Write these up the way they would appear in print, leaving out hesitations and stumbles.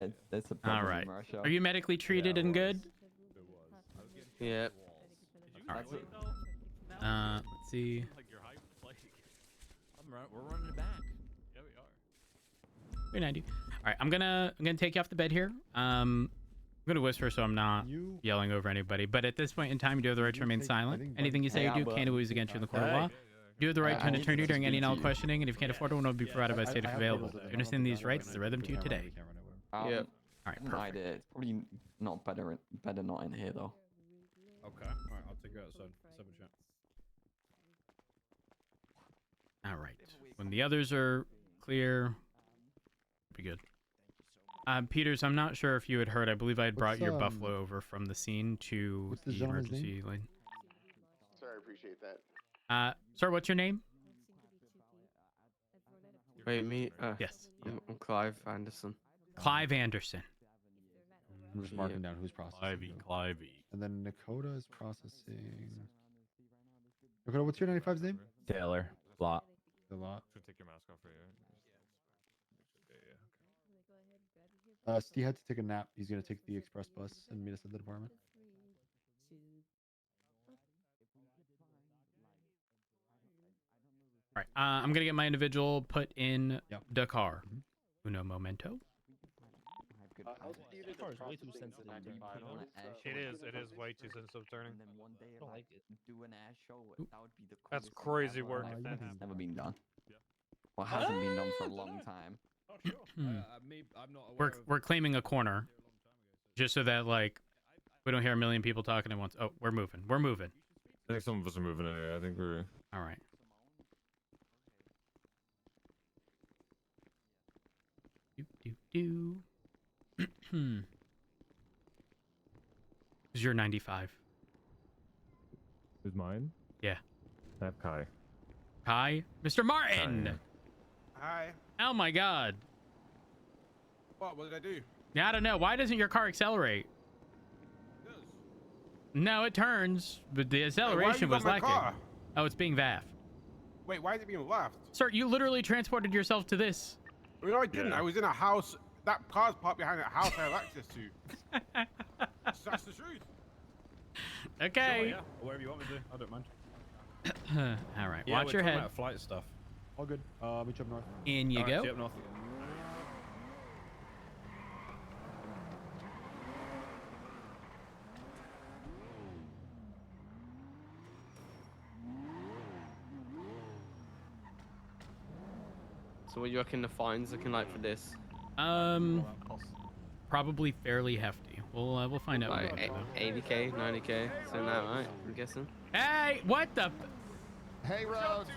It's a All problem, right. Russia. Are you medically treated and good? Yeah. All right. Let's see. We're running it back. Yeah, we are. 390. All right, I'm gonna take you off the bed here. I'm gonna whisper so I'm not yelling over anybody. But at this point in time, you do have the right to remain silent. Anything you say or do can be used against you in the court of law. You have the right to an attorney during any and all questioning, and if you can't afford one, will be provided by state if available. You understand these rights as I read them to you today. Yeah. All right, No perfect. idea. It's probably not better not in here though. Okay. All right, I'll take you outside. Seven chat. All right. When the others are clear, be good. Peters, I'm not sure if you had heard. I believe I had brought your buffalo over from the scene to the emergency lane. Sorry, I appreciate that. Sir, what's your name? Wait, me? Yes. I'm Clive Anderson. Clive Anderson. I'm just marking down who's processing. Clivey. And then Nakota is processing. Nakota, what's your 95's name? Taylor. Lot. The lot. Should take your mask off for you. Steve had to take a nap. He's gonna take the express bus and meet us at the department. All right. I'm gonna get my individual put in the car. Uno momento. It is way too sensitive turning. And then one day I don't like it. do an air show. That would be the That's coolest thing crazy ever. work. It's never been done. Well, it hasn't been done for a long time. We're claiming a corner, just so that like we don't hear a million people talking at once. Oh, we're moving. We're moving. I think some of us are moving anyway. I think we're. All right. Do. Who's your 95? Who's mine? Yeah. I have Kai. Hi, Mr. Martin. Hi. Oh my God. What did I do? Yeah, I don't know. Why doesn't your car accelerate? It does. No, it turns, but the acceleration was lacking. Oh, it's being VAF. Wait, why is it being left? Sir, you literally transported yourself to this. No, I didn't. I was in a house. That car's parked behind that house I have access to. That's the truth. Okay. Sure, yeah. Whatever you want me to do, I don't mind. All right. Yeah, Watch your head. About flight stuff. All good. Meet you up north. In you All right, go. see you up north. So what you reckon the fine's looking like for this? Probably fairly hefty. We'll find out. Like 80k, 90k, something like that, right? I'm guessing. Hey, what the? Hey, Rose.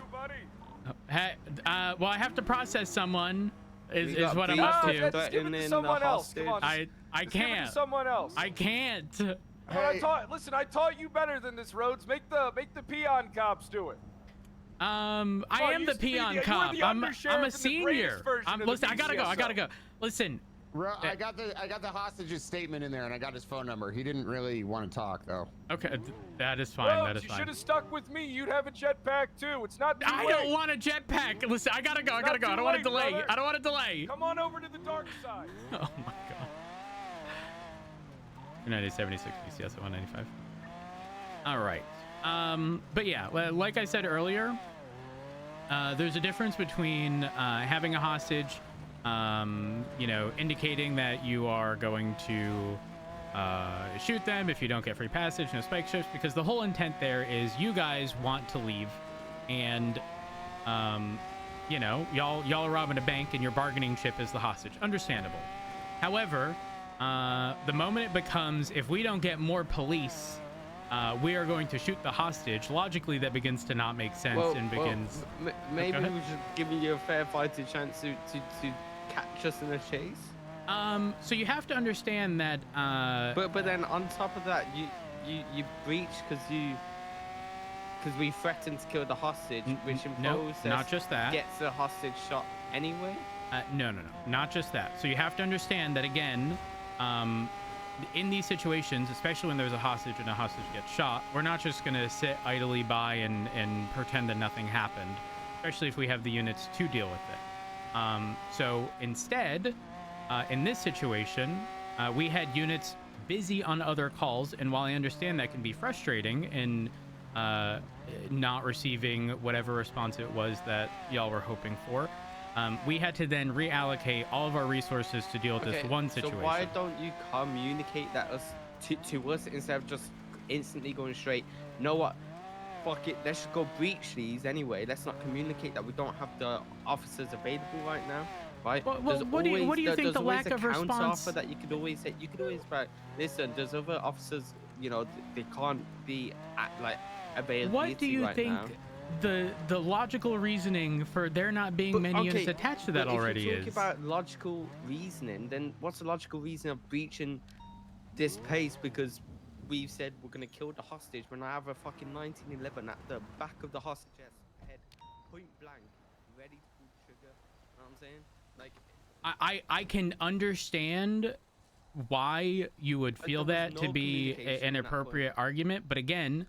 Hey, well, I have to process someone. Is got what I'm beef up with to. threatening the hostage. I can't. Someone else. I can't. Hey. Listen, I taught you better than this, Rhodes. Make the peon cops do it. I am the peon cop. I'm a senior. Listen, I gotta go. Listen. I got the hostage's statement in there, and I got his phone number. He didn't really want to talk, though. Okay, that is fine. Rhodes, that is you fine. should have stuck with me. You'd have a jetpack too. It's not too I late. don't want a jetpack. Listen, I gotta go. I don't want to delay. Brother. I don't want to delay. Come on over to the dark side. Oh my God. 9076 BCS at 195. All right. But yeah, like I said earlier, there's a difference between having a hostage, indicating that you are going to shoot them if you don't get free passage, no spike ships, because the whole intent there is you guys want to leave, and y'all are robbing a bank and your bargaining chip is the hostage. Understandable. However, the moment it becomes, if we don't get more police, we are going to shoot the hostage. Logically, that begins to not make sense and begins. Maybe we should give you a fair fighting chance to catch us in a chase. So you have to understand that. But then on top of that, you breach because we threatened to kill the hostage, which in process not just that. Gets the hostage shot anyway. No, not just that. So you have to understand that again. In these situations, especially when there's a hostage and a hostage gets shot, we're not just going to sit idly by and pretend that nothing happened, especially if we have the units to deal with it. So instead, In this situation, we had units busy on other calls, and while I understand that can be frustrating in not receiving whatever response it was that y'all were hoping for, we had to then reallocate all of our resources to deal with this one situation. So why don't you communicate that to us instead of just instantly going straight? You know what? Fuck it. Let's just go breach these anyway. Let's not communicate that we don't have the officers available right now. Right? Well, what do you think the lack of response? That you could always say. You could always like, listen. There's other officers. You know, they can't be available. What do you think the logical reasoning for there not being many units attached to that already is? If you talk about logical reasoning, then what's the logical reason of breaching this pace? Because we've said we're gonna kill the hostage when I have a fucking 1911 at the back of the hostage's head, point blank, ready to pull the trigger. You know what I'm saying? Like, I can understand why you would feel that to be an appropriate argument, but again,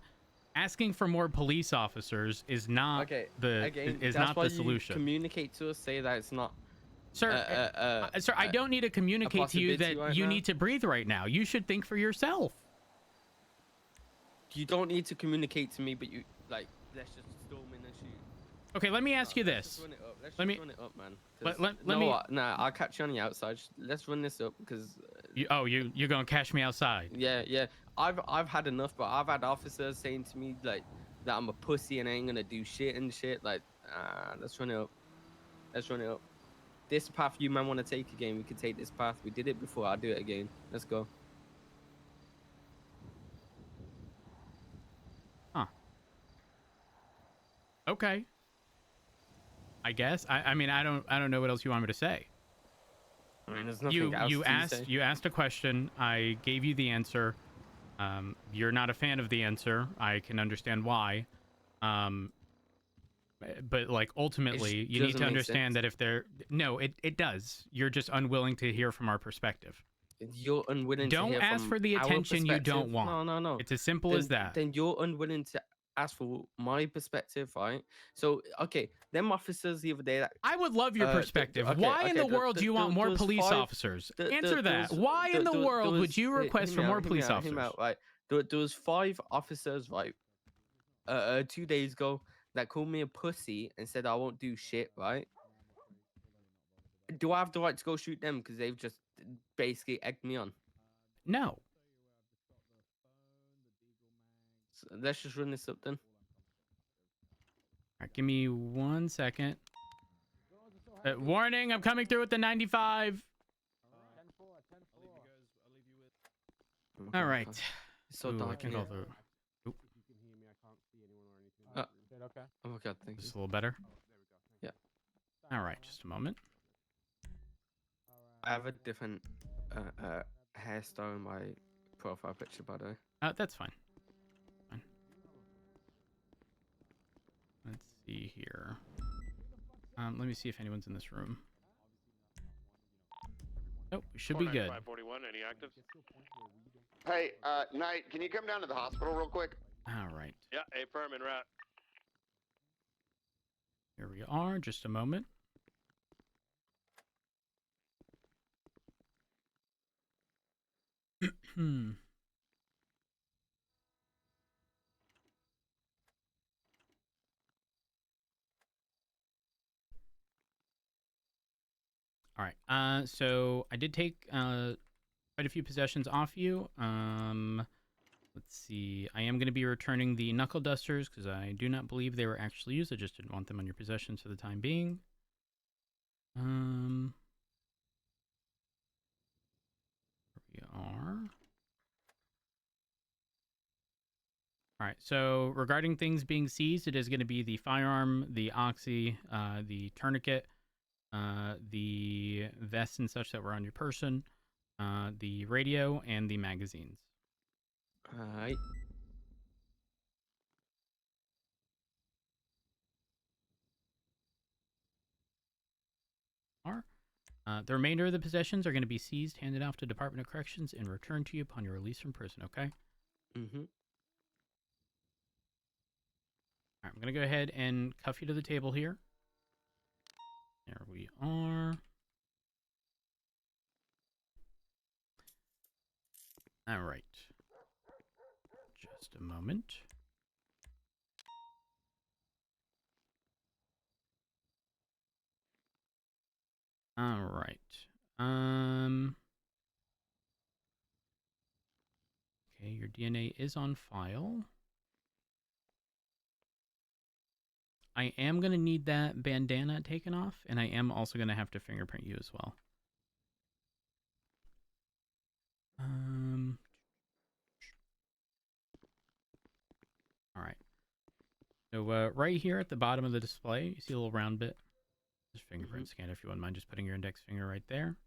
asking for more police officers is not the solution. Communicate to us, say that it's not. Sir, sir, I don't need to communicate to you that you need to breathe right now. You should think for yourself. You don't need to communicate to me, but you let's just storm in and shoot. Okay, let me ask you this. Let's run it up, man. Let me. Nah, I'll catch you on the outside. Let's run this up because. You're gonna catch me outside? Yeah. I've had enough, but I've had officers saying to me that I'm a pussy and I ain't gonna do shit and shit. Let's run it up. Let's run it up. This path you man want to take again? We could take this path. We did it before. I'll do it again. Let's go. Okay. I guess. I mean, I don't know what else you want me to say. I mean, there's nothing else to say. You asked a question. I gave you the answer. You're not a fan of the answer. I can understand why. But ultimately, you need to understand that if it does. You're just unwilling to hear from our perspective. You're unwilling to hear from Don't ask for the attention you don't want. No. It's as simple as that. Then you're unwilling to ask for my perspective, right? So, okay, them officers the other day. I would love your perspective. Why in the world do you want more police officers? Answer that. Why in the world would you request for more police officers? Right. There was 5 officers, right? 2 days ago that called me a pussy and said I won't do shit, right? Do I have the right to go shoot them because they've just basically egged me on? No. So let's just run this up then. All right, give me 1 second. Warning, I'm coming through with the 95. All right. It's so dark in here. Oh my god, thank you. Just a little better? Yeah. All right, just a moment. I have a different hairstyle in my profile picture, by the way. That's fine. Let's see here. Let me see if anyone's in this room. Oh, we should be good. 541, any actives? Hey, Knight, can you come down to the hospital real quick? All right. Yeah, affirm and route. Here we are. Just a moment. All right. So I did take quite a few possessions off you. Let's see. I am going to be returning the knuckle dusters because I do not believe they were actually used. I just didn't want them on your possessions for the time being. Here we are. All right. So regarding things being seized, it is going to be the firearm, the oxy, the tourniquet, the vests and such that were on your person, the radio, and the magazines. Alright. The remainder of the possessions are going to be seized, handed off to Department of Corrections, and returned to you upon your release from prison, okay? Mm-hmm. All right, I'm going to go ahead and cuff you to the table here. There we are. All right. Just a moment. All right. Okay, your DNA is on file. I am going to need that bandana taken off, and I am also going to have to fingerprint you as well. All right. So right here at the bottom of the display, you see a little round bit. Just fingerprint scan if you wouldn't mind just putting your index finger right there.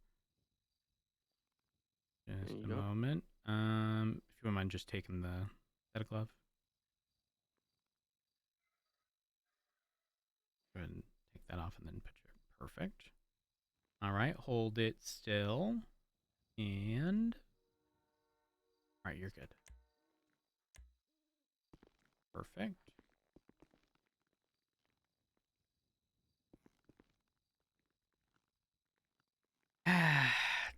Just a moment. If you wouldn't mind just taking that glove. Go ahead and take that off and then put your perfect. All right, hold it still. And all right, you're good. Perfect.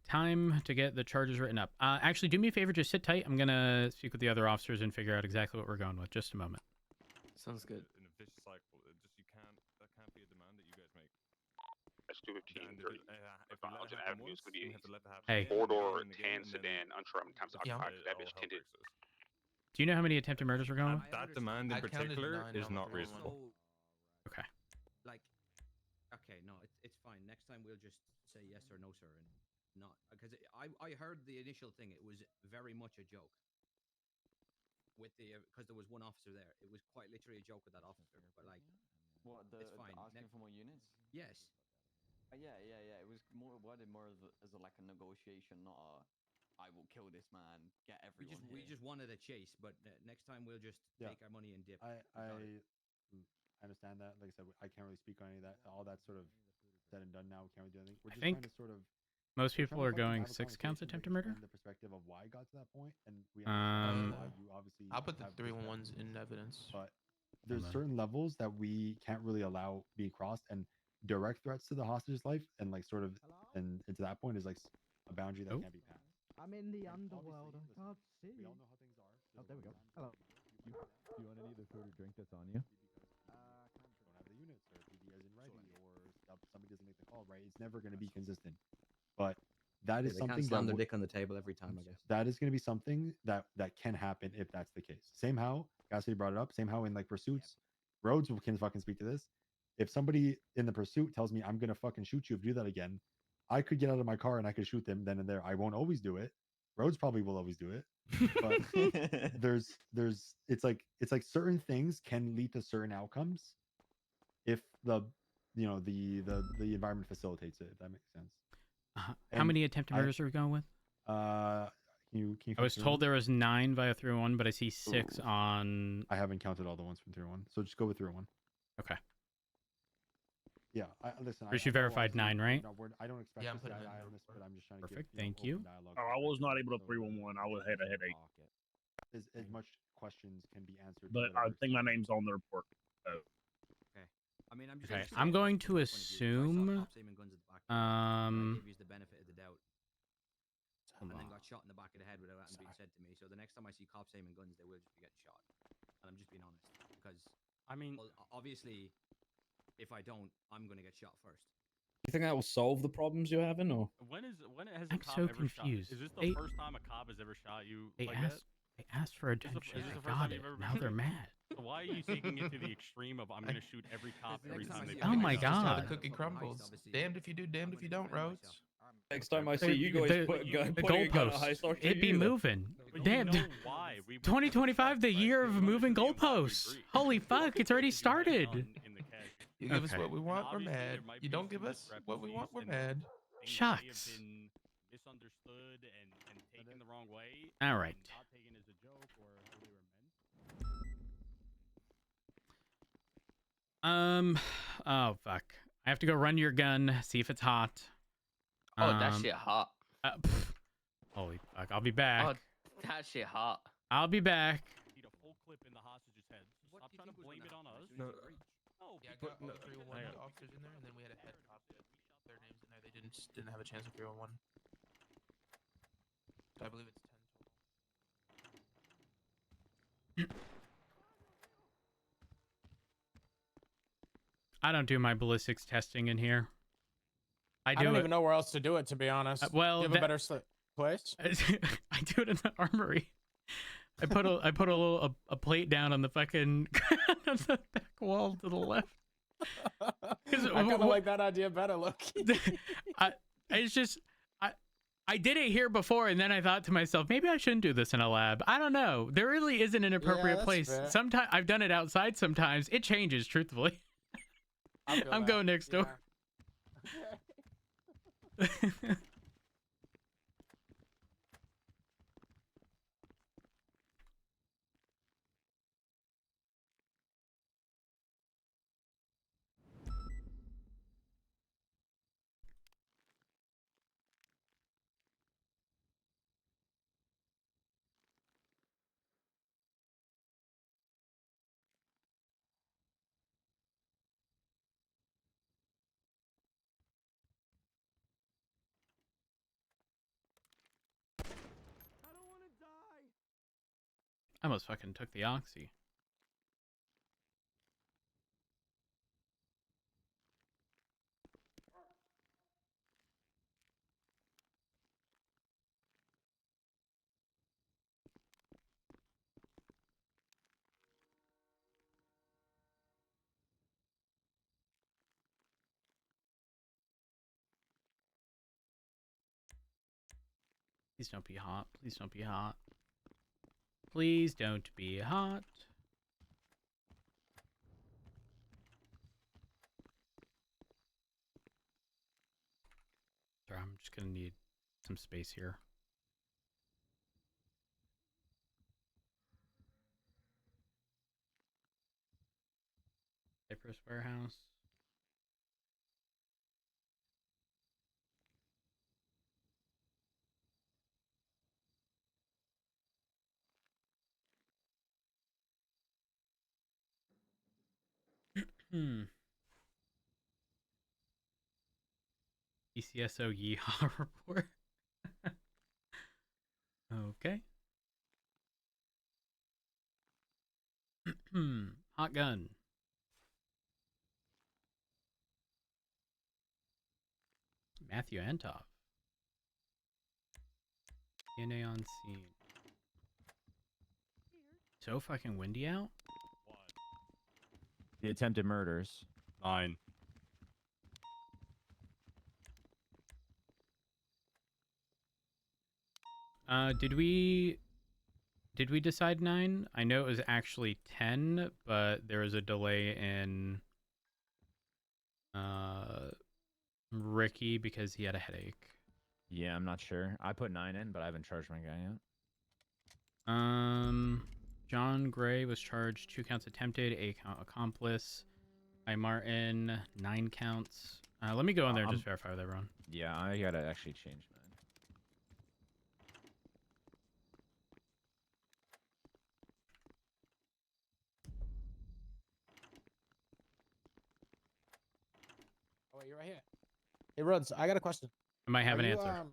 Time to get the charges written up. Actually, do me a favor, just sit tight. I'm gonna speak with the other officers and figure out exactly what we're going with. Just a moment. Sounds good. In a vicious cycle, that can't be a demand that you guys make. That's 215 30. Alton Avenue is going to be Hey. 4-door tan sedan, uncharted times occupied. That bitch tinted. Do you know how many attempted murders we're going with? That demand in particular is not reasonable. Okay. Like, okay, no, it's fine. Next time we'll just say yes or no, sir, and not because I heard the initial thing. It was very much a joke. With the because there was one officer there. It was quite literally a joke with that officer. But like, What it's fine. asking for more units? Yes. Yeah. It was worded more as like a negotiation, not a I will kill this man, get everyone. We just wanted a chase, but next time we'll just take our money and dip. I understand that. Like I said, I can't really speak on any of that. All that's sort of said and done now. We can't really do anything. We're just trying to sort of. Most people are going 6 counts attempted murder. The perspective of why it got to that point, and we understand why you obviously. I'll put the 311s in evidence. But there's certain levels that we can't really allow be crossed, and direct threats to the hostage's life, and like sort of, and to that point is like a boundary that can't be passed. I'm in the underworld. I can't see. We all know how things are. Oh, there we go. Hello. Do you want any of the food or drink that's on you? Don't have the units, or PD isn't ready, or somebody doesn't make the call right. It's never going to be consistent. But that is something slam their dick on the table every time, I guess. That is going to be something that can happen if that's the case. Same how Cassidy brought it up. Same how in like pursuits, Rhodes can fucking speak to this. If somebody in the pursuit tells me I'm going to fucking shoot you if you do that again, I could get out of my car and I could shoot them then and there. I won't always do it. Rhodes probably will always do it. But it's like certain things can lead to certain outcomes if the environment facilitates it, if that makes sense. How many attempted murders are we going with? Can you I was told there was 9 via 301, but I see 6 on. I haven't counted all the ones from 301, so just go with 301. Okay. Yeah, listen. You verified 9, right? No, I don't expect this to die on this, but I'm just trying to Perfect. give, Thank you. I was not able to 311. I would had a headache. As much questions can be answered. But I think my name's on the report. Oh. Okay. I mean, I'm just. Okay. I'm going to assume. I gave you the benefit of the doubt. And then got shot in the back of the head without that being said to me. So the next time I see cops aiming guns, they will just be getting shot. And I'm just being honest because I mean, obviously, if I don't, I'm gonna get shot first. You think that will solve the problems you're having, or When has a I'm cop so ever confused. shot? Is this the first time a cop has ever shot you? They like asked for attention. Is this the I first got time it. you've ever Now been they're shot? mad. So why are you taking it to the extreme of I'm gonna shoot every cop every time they? Oh my Just how God. the cookie crumbles. Damned if you do, damned if you don't, Rhodes. next time I see you guys putting The a gun at goalposts. high It'd be moving. But Damn. you know why? 2025, the year of moving goalposts. Holy fuck! It's already started. You give us what we want, we're mad. You don't give us what we want, we're mad. Shucks. Misunderstood and taken the wrong way. All right. Not taken as a joke or how they were meant. Oh fuck! I have to go run your gun, see if it's hot. Oh, that shit hot. Holy fuck! I'll be back. Oh, that shit hot. I'll be back. Need a full clip in the hostage's head. Stop trying to blame it on us. No. No, Yeah, I got all 301 officers in there, and then we had a head cop. Their names in there. They didn't have a chance at 301. I believe it's 10 total. I don't do my ballistics testing in here. I don't even know where else to do it, to be honest. Well, do you have a better place? I do it in the armory. I put a plate down on the fucking on the back wall to the left. I kind of like that idea better, look. It's just I did it here before, and then I thought to myself, maybe I shouldn't do this in a lab. I don't know. There really isn't an appropriate place. Sometimes I've done it outside. Sometimes it changes. Truthfully, I'm going next door. I almost fucking took the oxy. Please don't be hot. Please don't be hot. Please don't be hot. Sorry, I'm just gonna need some space here. Cypress warehouse. ECSO Yeehaw report. Okay. Hot gun. Matthew Antoff. DNA on scene. So fucking windy out? The attempted murders. 9. Did we decide 9? I know it was actually 10, but there was a delay in Ricky because he had a headache. Yeah, I'm not sure. I put 9 in, but I haven't charged my guy yet. John Gray was charged 2 counts attempted, 8 count accomplice. I Martin 9 counts. Let me go in there and just verify with everyone. Yeah, I gotta actually change 9. Oh, wait, you're right here. Hey, Rhodes, I got a question. I might have an answer.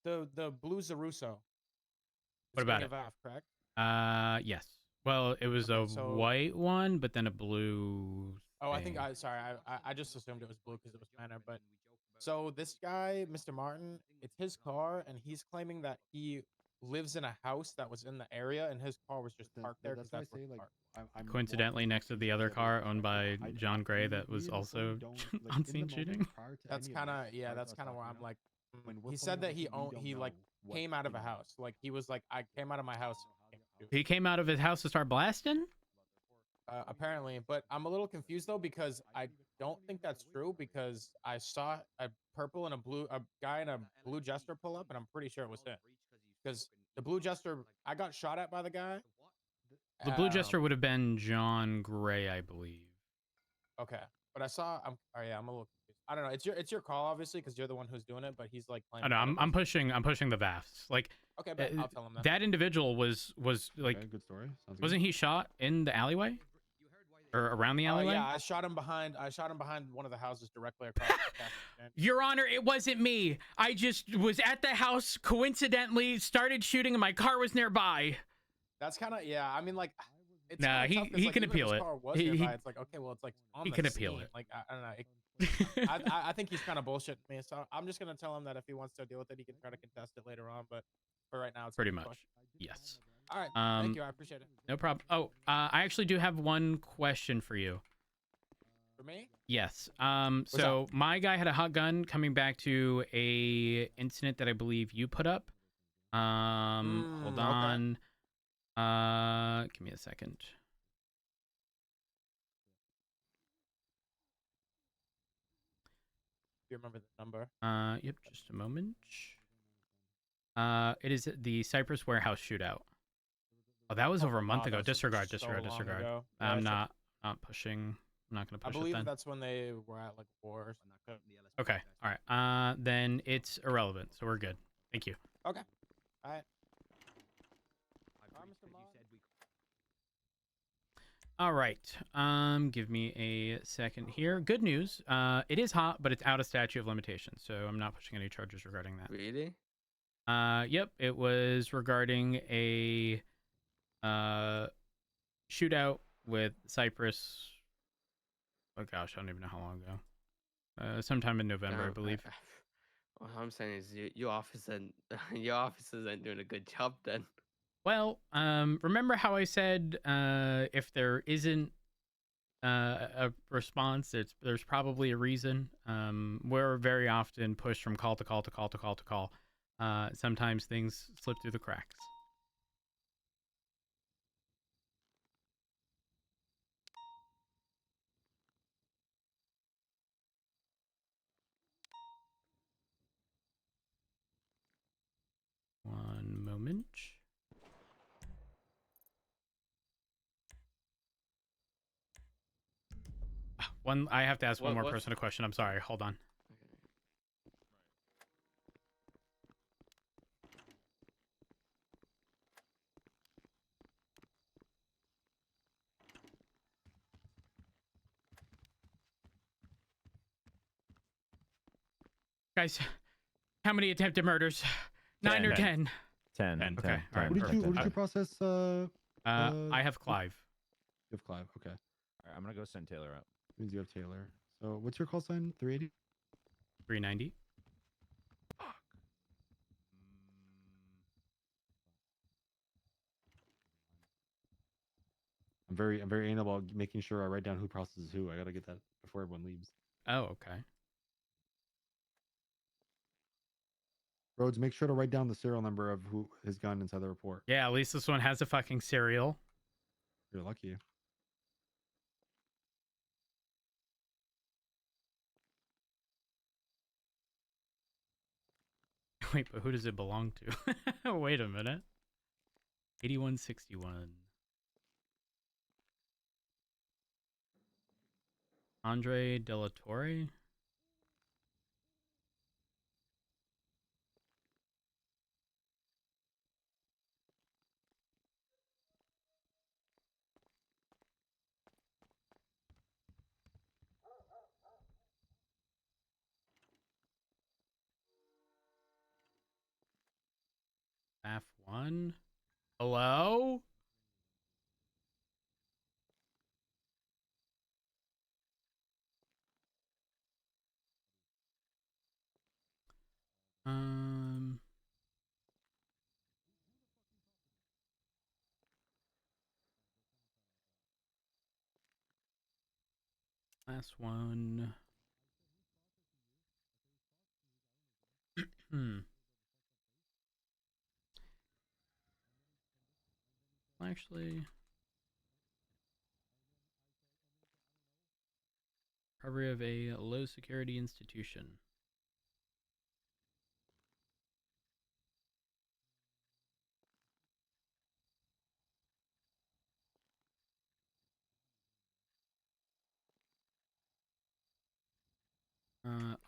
The blue Zaruso. What about it? Valve, correct? Yes. Well, it was a white one, but then a blue. Oh, I think I just assumed it was blue because it was banner. But so this guy, Mr. Martin, it's his car, and he's claiming that he lives in a house that was in the area, and his car was just parked there because that's where he parked. Coincidentally, next to the other car owned by John Gray that was also on scene shooting. That's kind of that's kind of where I'm like. He said that he came out of a house. Like he was like, I came out of my house. He came out of his house to start blasting? Apparently, but I'm a little confused though because I don't think that's true because I saw a purple and a guy in a blue Jester pull up, and I'm pretty sure it was him. Because the blue Jester, I got shot at by the guy. The blue Jester would have been John Gray, I believe. Okay, but I saw. I'm a little confused. I don't know. It's your call, obviously, because you're the one who's doing it. But he's like. I know. I'm pushing the VAFs. Like. Okay, but I'll tell him that. That individual was like. Okay, good story. Wasn't he shot in the alleyway? Or around the alleyway? Yeah, I shot him behind one of the houses directly across. Your Honor, it wasn't me. I just was at the house, coincidentally started shooting, and my car was nearby. That's kind of I mean, like, It's Nah, kinda tough 'cause, he like, can even if appeal his it. car was He nearby, it's like, okay, well, it's like on he the can appeal scene. it. Like I don't know. I think he's kind of bullshitting me, so I'm just gonna tell him that if he wants to deal with it, he can try to contest it later on. But for right now, it's Pretty gonna be much. pushed. Yes. All right. Thank you. I appreciate it. No problem. Oh, I actually do have one question for you. For me? Yes. So my guy had a hot gun coming back to a incident that I believe you put up. Hold on. Give me a second. Do you remember the number? Yep, just a moment. It is the Cypress Warehouse shootout. Oh, that was over a month ago. Disregard. Ago. I'm Yeah, not pushing. I'm not gonna I push it believe then. that's when they were at like war. Or something. Okay. All right. Then it's irrelevant, so we're good. Thank you. Okay. All right. All right. Give me a second here. Good news. It is hot, but it's out of statute of limitations, so I'm not pushing any charges regarding that. Really? Yep. It was regarding a shootout with Cypress. Oh gosh, I don't even know how long ago. Sometime in November, I believe. What I'm saying is your officer, your officers ain't doing a good job then. Well, remember how I said if there isn't a response, there's probably a reason. We're very often pushed from call to call to call to call to call. Sometimes things slip through the cracks. One moment. I have to ask one more person a question. I'm sorry. Hold on. Guys, how many attempted murders? 9 or 10? 10. Okay. All right. What did you process? I have Clive. You have Clive. Okay. All right, I'm gonna go send Taylor up. Means you have Taylor. So what's your call sign? 380. 390. I'm very anal about making sure I write down who processes who. I gotta get that before everyone leaves. Oh, okay. Rhodes, make sure to write down the serial number of who his gun inside the report. Yeah, at least this one has a fucking serial. You're lucky. Wait, but who does it belong to? Wait a minute. 8161. Andre Delatorre? F1? Hello? Um... Last one. Actually, recovery of a low security institution.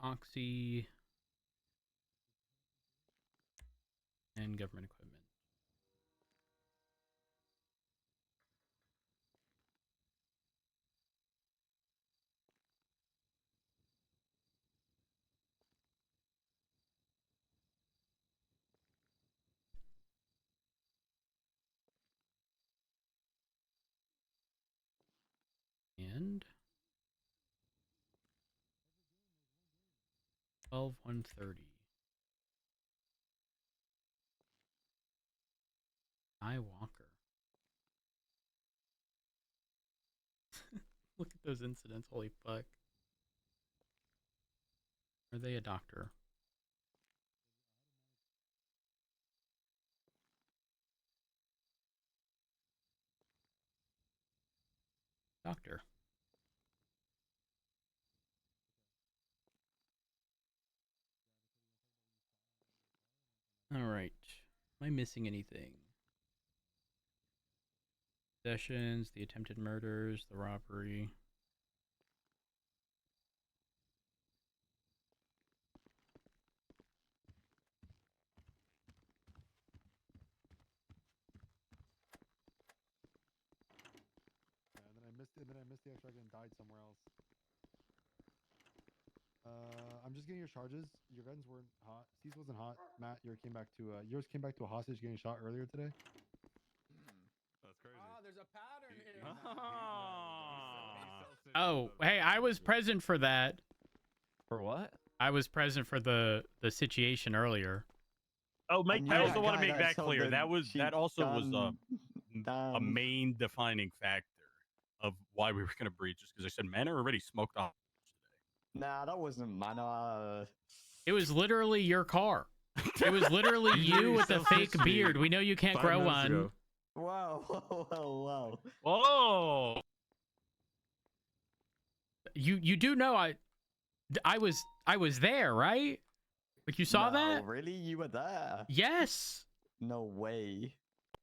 Oxy and government equipment. send. 12/130. I Walker. Look at those incidents. Holy fuck. Are they a doctor? Doctor. All right. Am I missing anything? Possessions, the attempted murders, the robbery. Yeah, and then I missed it. And then I missed the extract and died somewhere else. I'm just getting your charges. Your guns weren't hot. Cease wasn't hot. Matt, yours came back to a hostage getting shot earlier today. That's crazy. Oh, there's a pattern here. Oh, hey, I was present for that. For what? I was present for the situation earlier. Oh, I also want to make that clear. That also was a main defining factor of why we were going to breach, just because I said men are already smoked off. Nah, that wasn't man. It was literally your car. It was literally you with the fake beard. We know you can't grow one. Wow, wow. Whoa! You do know I was there, right? Like you saw that? Really? You were there? Yes. No way.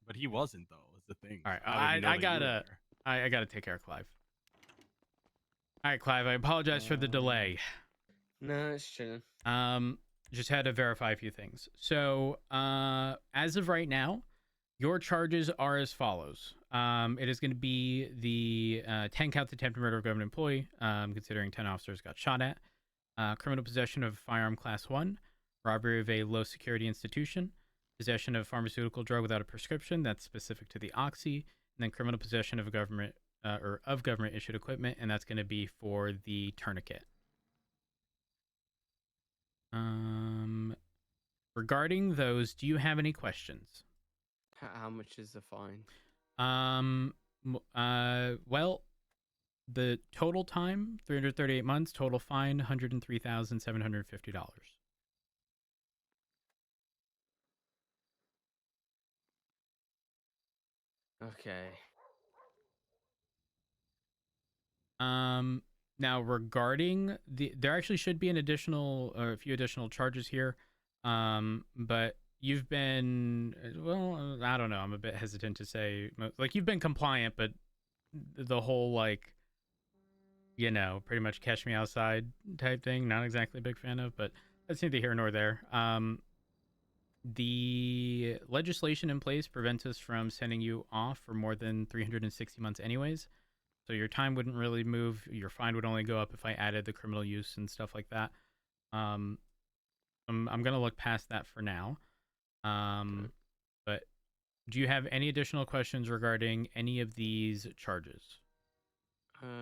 But he wasn't, though, is the thing. All right, I gotta take care of Clive. All right, Clive, I apologize for the delay. No, it's chilling. Just had to verify a few things. So, as of right now, your charges are as follows. It is going to be the 10 counts attempted murder of government employee, considering 10 officers got shot at. Criminal possession of firearm class 1, robbery of a low security institution, possession of pharmaceutical drug without a prescription that's specific to the oxy, and then criminal possession of a government or of government issued equipment, and that's going to be for the tourniquet. Regarding those, do you have any questions? How much is the fine? Well, the total time, 338 months, total fine, $103,750. Okay. Now regarding there actually should be an additional or a few additional charges here. But you've been, well, I don't know. I'm a bit hesitant to say, like, you've been compliant, but the whole, like, you know, pretty much catch me outside type thing, not exactly a big fan of, but that's neither here nor there. The legislation in place prevents us from sending you off for more than 360 months anyways. So your time wouldn't really move. Your fine would only go up if I added the criminal use and stuff like that. I'm going to look past that for now. But do you have any additional questions regarding any of these charges?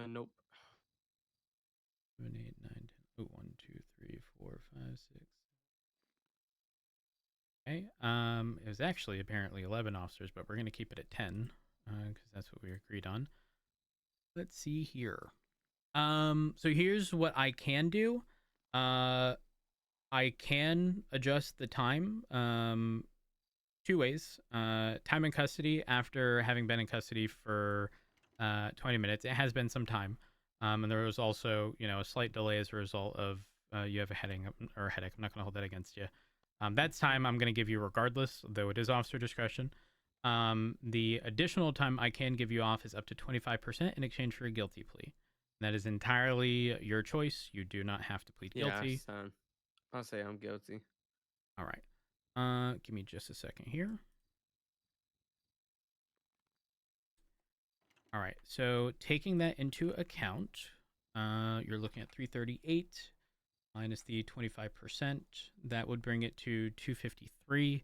Nope. 7, 8, 9, 10. Oh, 1, 2, 3, 4, 5, 6. Okay. It was actually apparently 11 officers, but we're going to keep it at 10 because that's what we agreed on. Let's see here. So here's what I can do. I can adjust the time two ways. Time in custody after having been in custody for 20 minutes. It has been some time. And there was also, you know, a slight delay as a result of you have a headache. I'm not going to hold that against you. That's time I'm going to give you regardless, though it is officer discretion. The additional time I can give you off is up to 25% in exchange for a guilty plea. And that is entirely your choice. You do not have to plead guilty. Yeah, I'll say I'm guilty. All right. Give me just a second here. All right. So taking that into account, you're looking at 338 minus the 25%. That would bring it to 253.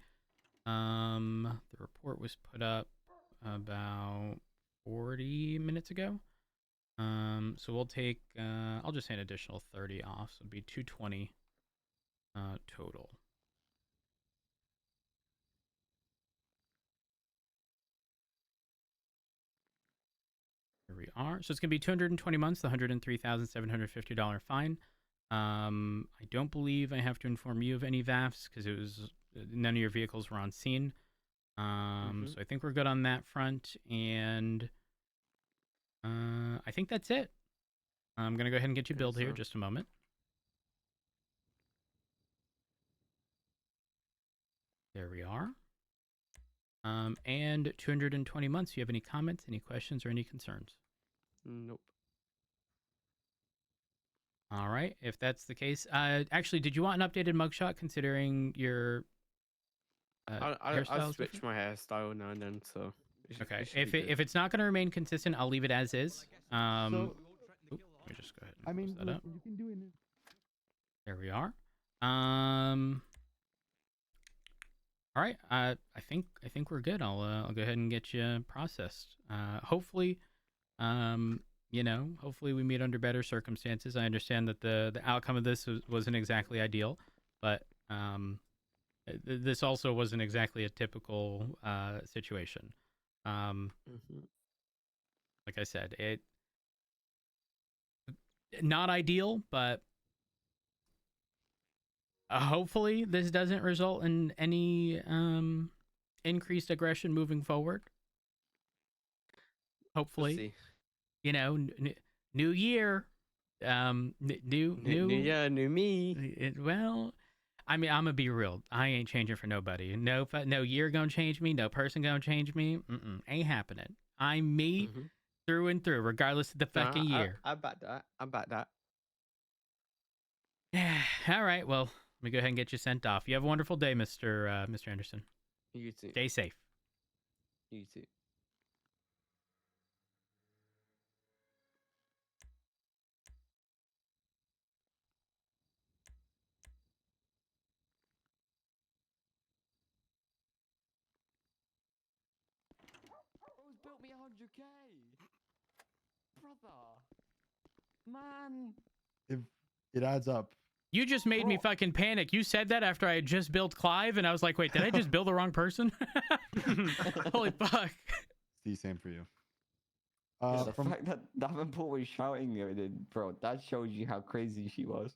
The report was put up about 40 minutes ago. So we'll take. I'll just say an additional 30 off. So it'd be 220 total. Here we are. So it's gonna be 220 months, the $103,750 fine. I don't believe I have to inform you of any VAFs because it was none of your vehicles were on scene. So I think we're good on that front, and I think that's it. I'm gonna go ahead and get you billed here. Just a moment. There we are. And 220 months. Do you have any comments, any questions, or any concerns? Nope. All right. If that's the case, actually, did you want an updated mugshot considering your I'll switch my hairstyle now and then, so. Okay. If it's not going to remain consistent, I'll leave it as is. Let me just go ahead and close that up. You can do it. There we are. All right. I think we're good. I'll go ahead and get you processed. Hopefully, hopefully we meet under better circumstances. I understand that the outcome of this wasn't exactly ideal, but this also wasn't exactly a typical situation. Like I said, it not ideal, but hopefully this doesn't result in any increased aggression moving forward. Hopefully, new year, new year, new me. Well, I mean, I'm gonna be real. I ain't changing for nobody. No year gonna change me. No person gonna change me. Ain't happening. I'm me through and through, regardless of the fucking year. I bet that. All right. Well, let me go ahead and get you sent off. You have a wonderful day, Mr. Anderson. You too. Stay safe. You too. Bro's built me 100k. Brother. Man. If it adds up. You just made me fucking panic. You said that after I had just built Clive, and I was like, wait, did I just build the wrong person? Holy fuck. It's the same for you. The fact that Davenport was shouting at it, bro, that shows you how crazy she was.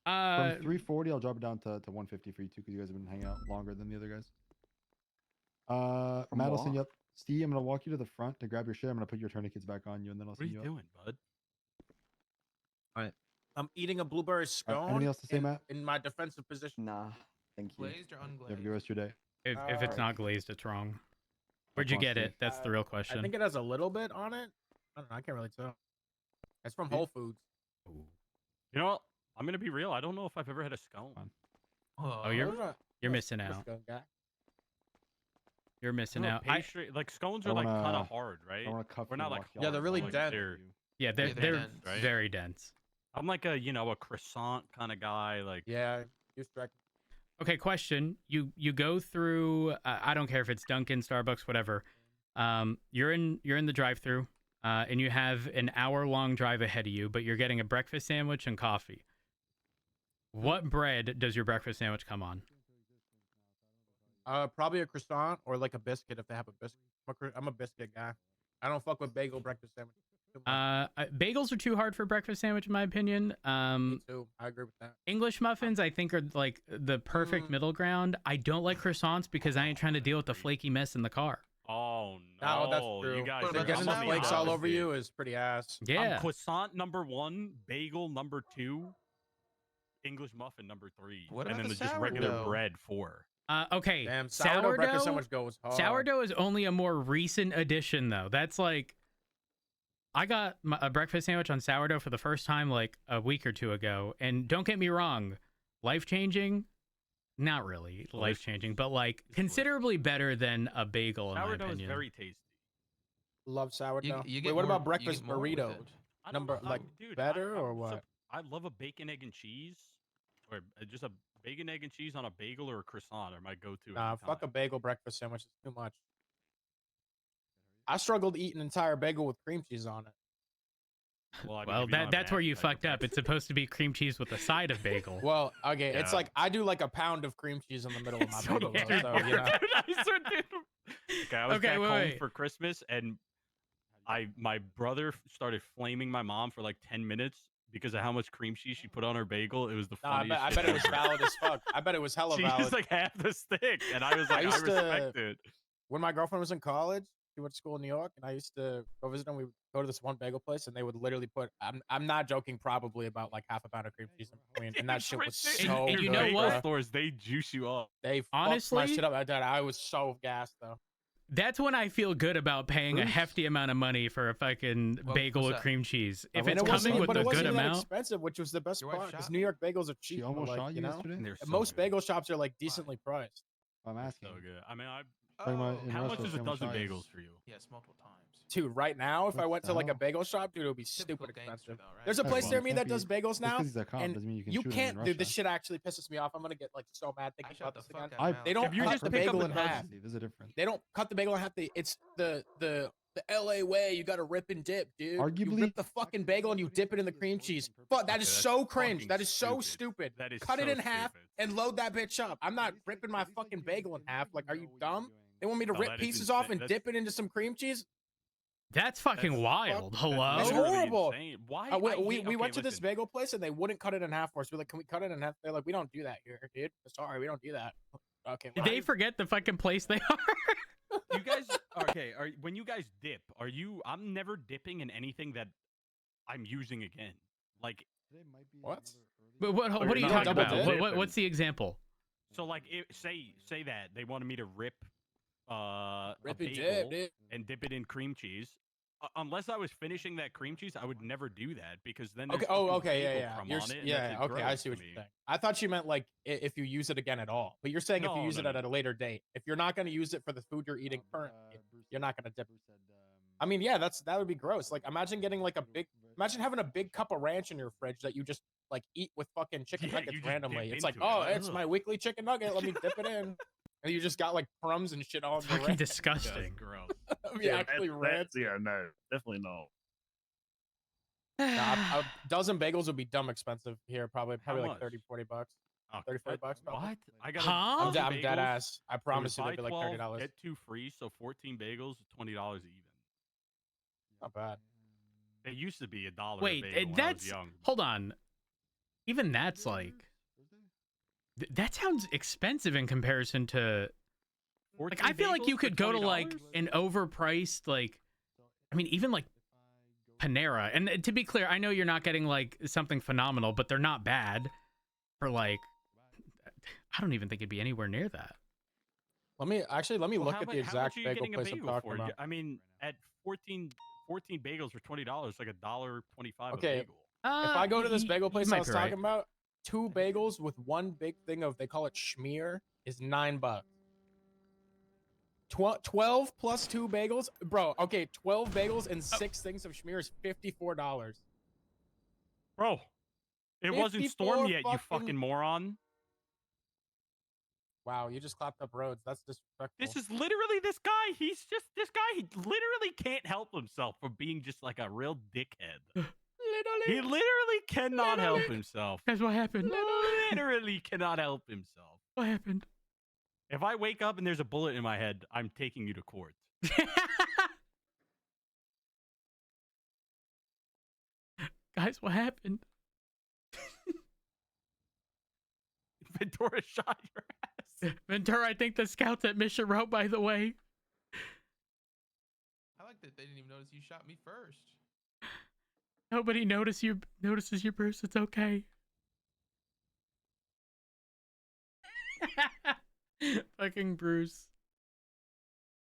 From 340, I'll drop it down to 150 for you too, because you guys have been hanging out longer than the other guys. Matt, I'll send you up. Steve, I'm going to walk you to the front to grab your shit. I'm going to put your tourniquets back on you, and then I'll send you up. What are you doing, bud? All right. I'm eating a blueberry scone. Anything else to say, Matt? In my defensive position. Nah, thank you. Glazed or unglazed? You have a good rest of your day. If it's not glazed, it's wrong. Where'd you get it? That's the real question. I think it has a little bit on it. I don't know. I can't really tell. It's from Whole Foods. You know what? I'm gonna be real. I don't know if I've ever had a scone. Oh, you're missing out. You're missing out. Pastry, like scones are like kind of hard, right? We're not like yeah, they're really dense. Yeah, they're dense, right? very dense. I'm like a a croissant kind of guy. Like Okay, question. You go through. I don't care if it's Dunkin', Starbucks, whatever. You're in the drive-through, and you have an hour-long drive ahead of you, but you're getting a breakfast sandwich and coffee. What bread does your breakfast sandwich come on? Probably a croissant or like a biscuit if they have a biscuit. I'm a biscuit guy. I don't fuck with bagel breakfast sandwich. Bagels are too hard for breakfast sandwich, in my opinion. Me too. I agree with that. English muffins, I think, are like the perfect middle ground. I don't like croissants because I ain't trying to deal with the flaky mess in the car. Oh no, that's true. You guys but getting the flakes all over you is pretty ass. Yeah. Croissant #1, bagel #2, English muffin #3, What and then about the just regular sourdough? bread 4. Okay. Damn, sourdough breakfast sandwich goes hard. Sourdough is only a more recent addition, though. That's like, I got a breakfast sandwich on sourdough for the first time like a week or two ago, and don't get me wrong, life-changing. Not really life-changing, but like considerably better than a bagel in my Sourdough opinion. is very tasty. Love sourdough. You Wait, get what more- about breakfast you get more with burrito? it. I don't know, dude, better or I'm what? I love a bacon, egg, and cheese, or just a bacon, egg, and cheese on a bagel or a croissant are my go-to. Nah, fuck a bagel breakfast sandwich. It's too much. I struggled to eat an entire bagel with cream cheese on it. Well, that's where you fucked up. It's supposed to be cream cheese with a side of bagel. Well, okay, it's like I do like a pound of cream cheese in the middle of my bagel, though, so you know. Okay, I was back home for Christmas, and my brother started flaming my mom for like 10 minutes because of how much cream cheese she put on her bagel. It was the funniest. I bet it was valid as fuck. I bet it was hella valid. She used like half the stick, and I was like, I respect it. When my girlfriend was in college, she went to school in New York, and I used to go visit them. We would go to this one bagel place, and they would literally put, I'm not joking, probably about like half a pound of cream cheese in between, and that shit was so and good. you know what? Stores, they juice you up. They honestly fucked my shit up. I was so gassed though. That's when I feel good about paying a hefty amount of money for a fucking bagel with cream cheese. If it's coming with a good amount, expensive, which was the best part, because New York bagels are cheap. She almost like, shot you know, yesterday? most bagel shops are like decently priced. I'm asking. So good. I mean, How much is a dozen bagels for you? Yes, multiple times. Dude, right now, if I went to like a bagel shop, dude, it would be stupid expensive. There's a place near me that does bagels now, and you can't. Dude, this shit actually pisses me off. I'm gonna get like so mad thinking about this again. They don't cut the bagel in half. They don't cut the bagel in half. It's the LA way. You got to rip and dip, dude. Arguably, you rip the fucking bagel and you dip it in the cream chease. But that is so cringe. That is so stupid. Cut it in half and load that bitch up. I'm not ripping my fucking bagel in half. Like, are you dumb? They want me to rip pieces off and dip it into some cream cheese? That's fucking wild. Hello? It's horrible. Why? We went to this bagel place and they wouldn't cut it in half for us. We're like, can we cut it in half? They're like, we don't do that here, dude. Sorry, we don't do that. Okay. Did they forget the fucking place they are? You guys, okay, when you guys dip, I'm never dipping in anything that I'm using again. Like, what? But what are you talking about? What's the example? So, like, say that they wanted me to rip a and bagel dip, and dip it in cream cheese. Unless I was finishing that cream cheese, I would never do that because then okay. there's Okay, bagel crumb on it, okay. I see what you're saying. I thought you meant like if you use it again at all. But you're saying if you use it at a later date. If you're not going to use it for the food you're eating currently, you're not going to dip. I mean, yeah, that would be gross. Like, imagine getting like imagine having a big cup of ranch in your fridge that you just like eat with fucking chicken nuggets randomly. It's like, oh, it's my weekly chicken nugget. Let me dip it in. And you just got like crumbs and shit all over the fucking disgusting. Gross. Actually ranch. Yeah, no, definitely no. A dozen bagels would be dumb expensive here, probably like 30, 40 bucks. Oh, 30, 40 bucks. Probably. What? I got I'm dead ass. I promise you they'd be like $30. Get 2 free, so 14 bagels, $20 even. Not bad. It used to be $1. Wait, a bagel when that's I was young. hold on. Even that's like that sounds expensive in comparison to. Like, I feel like you could go to like an overpriced, like, I mean, even like Panera. And to be clear, I know you're not getting like something phenomenal, but they're not bad for like, I don't even think it'd be anywhere near that. Let me look at the exact bagel place I'm talking about. I mean, at 14 bagels for $20, like $1.25 a okay. bagel. If I go to this bagel place I was talking about, 2 bagels with one big thing of, they call it schmear, is $9. 12 plus 2 bagels, bro. Okay, 12 bagels and 6 things of schmear is $54. Bro, it wasn't storm yet, you fucking moron. Wow, you just clapped up roads. That's disrespectful. This is literally this guy. This guy. He literally can't help himself from being just like a real dickhead. He literally cannot help himself. That's what happened. Literally cannot help himself. What happened? If I wake up and there's a bullet in my head, I'm taking you to court. Guys, what happened? Ventura shot your ass. Ventura, I think the scouts at Mission Row, by the way. I like that they didn't even notice you shot me first. Nobody notices you, Bruce. It's okay. Fucking Bruce.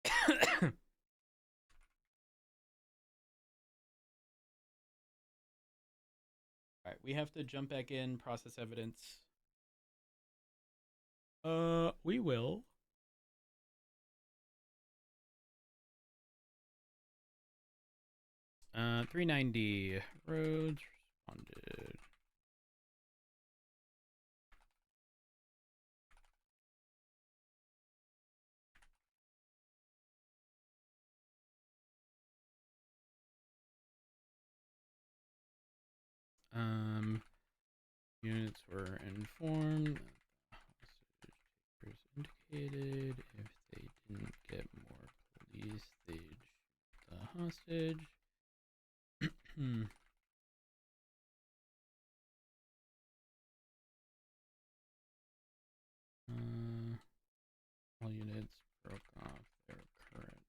All right, we have to jump back in, process evidence. We will. 390 roads responded. Units were informed that the hostage takers indicated if they didn't get more police, they'd shoot the hostage. All units broke off their current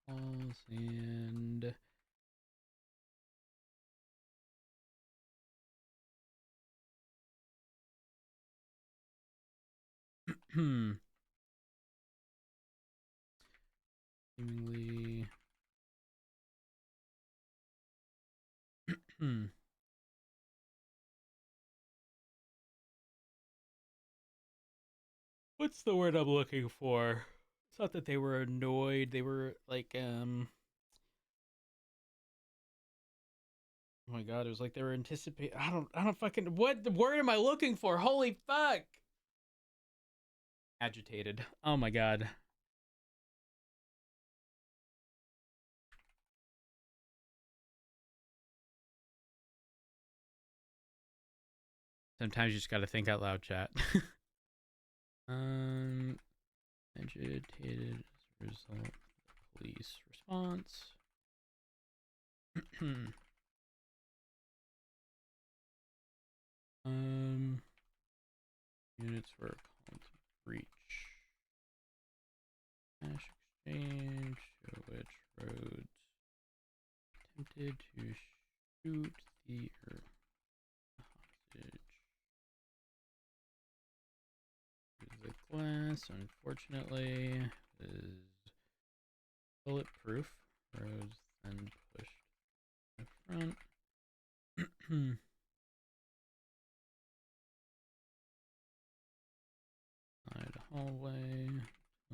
calls and seemingly what's the word I'm looking for? It's not that they were annoyed, they were like oh my god, it was like they were anticipating. I don't fucking, what the word am I looking for? Holy fuck. Agitated. Oh my god. Sometimes you just gotta think out loud, chat. Agitated as a result of the police response. Units were called to breach cash exchange, which Rhodes attempted to shoot the hostage. The glass, unfortunately, is bulletproof. Rhodes then pushed the front. Side hallway.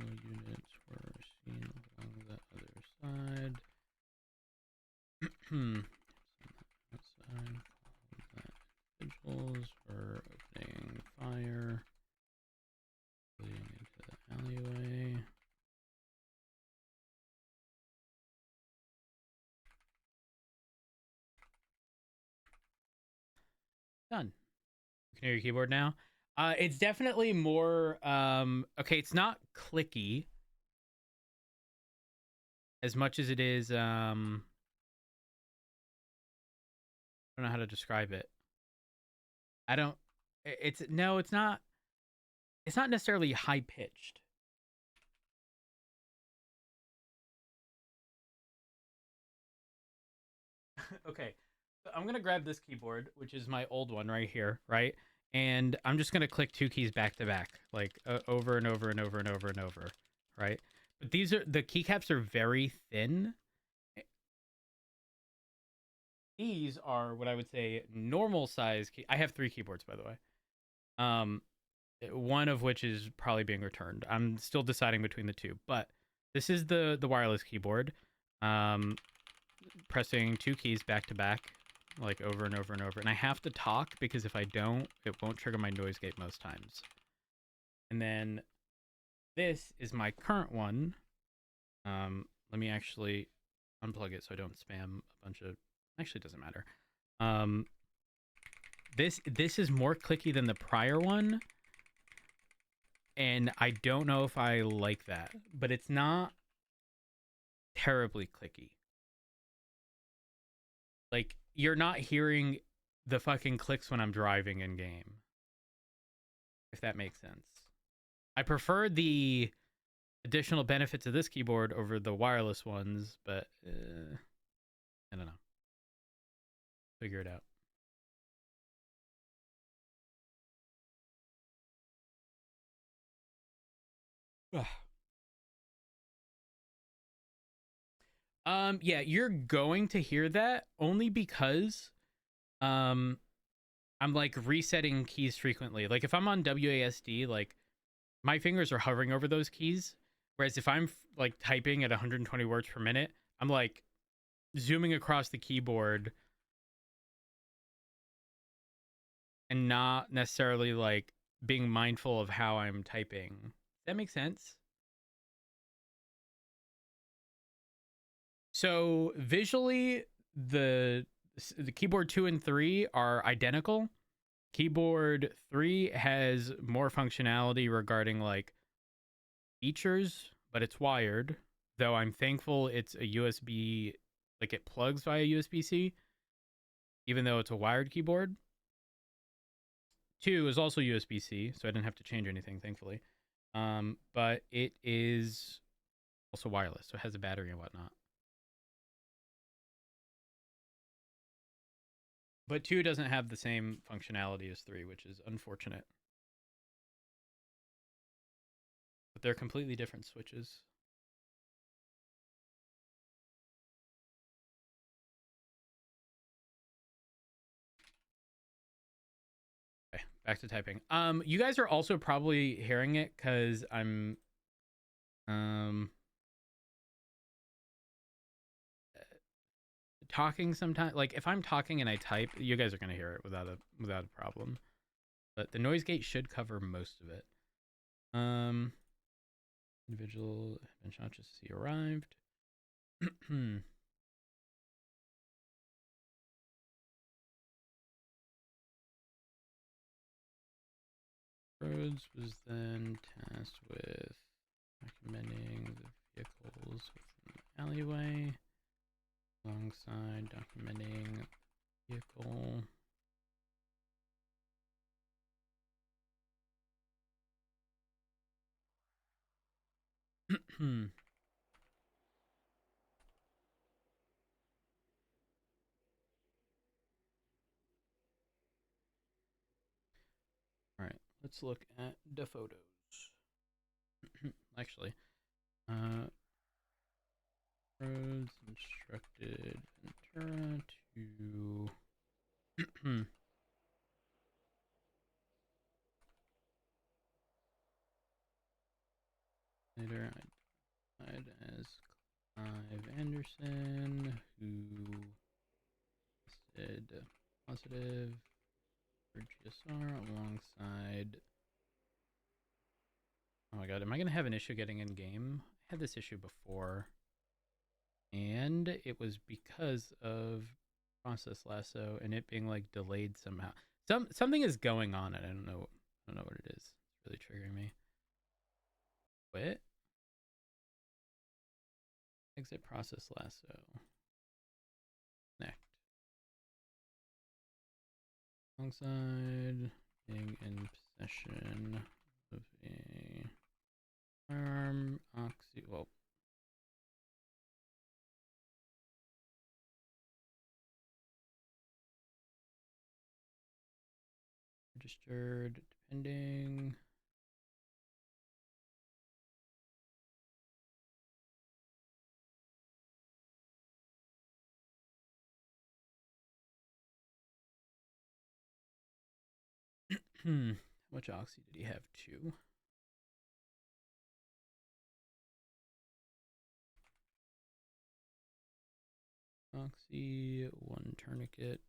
All units were seen along the other side. Outside, individuals were opening fire, leading into the alleyway. Done. You can hear your keyboard now. It's definitely more okay, it's not clicky as much as it is I don't know how to describe it. It's not necessarily high pitched. Okay. So I'm going to grab this keyboard, which is my old one right here, right? And I'm just going to click two keys back to back, like over and over and over and over and over, right? But these are, the keycaps are very thin. These are what I would say normal size key. I have 3 keyboards, by the way. One of which is probably being returned. I'm still deciding between the two, but this is the wireless keyboard. Pressing 2 keys back to back, like over and over and over. And I have to talk because if I don't, it won't trigger my noise gate most times. And then this is my current one. Let me actually unplug it so I don't spam a bunch of, actually it doesn't matter. This is more clicky than the prior one. And I don't know if I like that, but it's not terribly clicky. Like, you're not hearing the fucking clicks when I'm driving in game. If that makes sense. I prefer the additional benefits of this keyboard over the wireless ones, but I don't know. Figure it out. Yeah, you're going to hear that only because I'm like resetting keys frequently. Like if I'm on WASD, like my fingers are hovering over those keys, whereas if I'm like typing at 120 words per minute, I'm like zooming across the keyboard and not necessarily like being mindful of how I'm typing. Does that make sense? So visually, the The keyboard 2 and 3 are identical. Keyboard 3 has more functionality regarding like features, but it's wired. Though I'm thankful it's a USB, like it plugs via USB-C, even though it's a wired keyboard. 2 is also USB-C, so I didn't have to change anything, thankfully. But it is also wireless, so it has a battery and whatnot. But 2 doesn't have the same functionality as 3, which is unfortunate. But they're completely different switches. Okay, back to typing. You guys are also probably hearing it because I'm talking sometimes. Like if I'm talking and I type, you guys are gonna hear it without a problem. But the noise gate should cover most of it. Individual shot just see arrived. Rhodes was then tasked with documenting the vehicles within the alleyway, alongside documenting vehicle. All right, let's look at the photos. Actually, Rhodes instructed Ventura to later identified as Clive Anderson, who tested positive for GSR alongside. Oh my god, am I gonna have an issue getting in game? I had this issue before, and it was because of process lasso and it being like delayed somehow. Something is going on, and I don't know what it is. It's really triggering me. Quit. Exit process lasso. Connect. Alongside being in possession of a firearm, oxy. Well, registered, depending. How much oxy did he have? 2. Oxy, 1 tourniquet.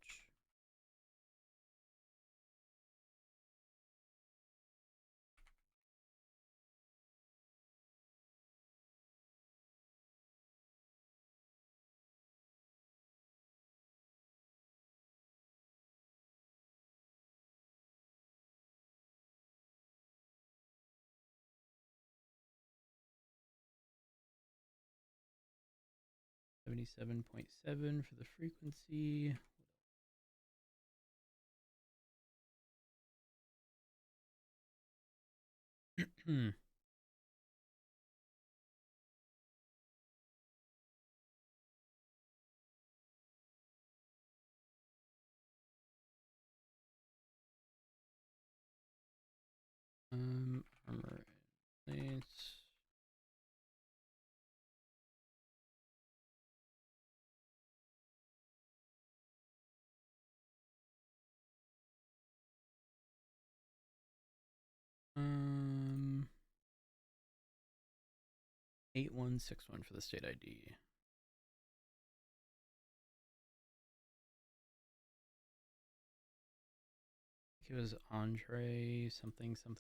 .7 for the frequency. Armor plates. Um, 8161 for the state ID. It was Andre something. Let's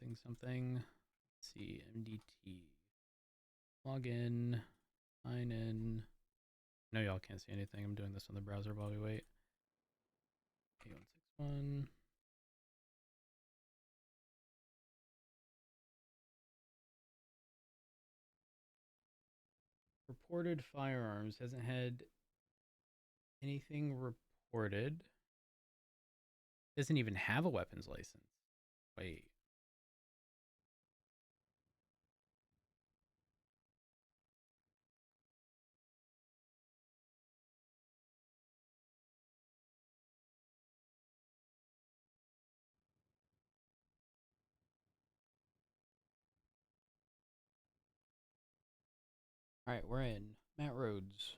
see, MDT. Login, sign in. I know y'all can't see anything. I'm doing this on the browser while we wait. 8161. Reported firearms hasn't had anything reported. Doesn't even have a weapons license. Wait. All right, we're in. Matt Rhodes.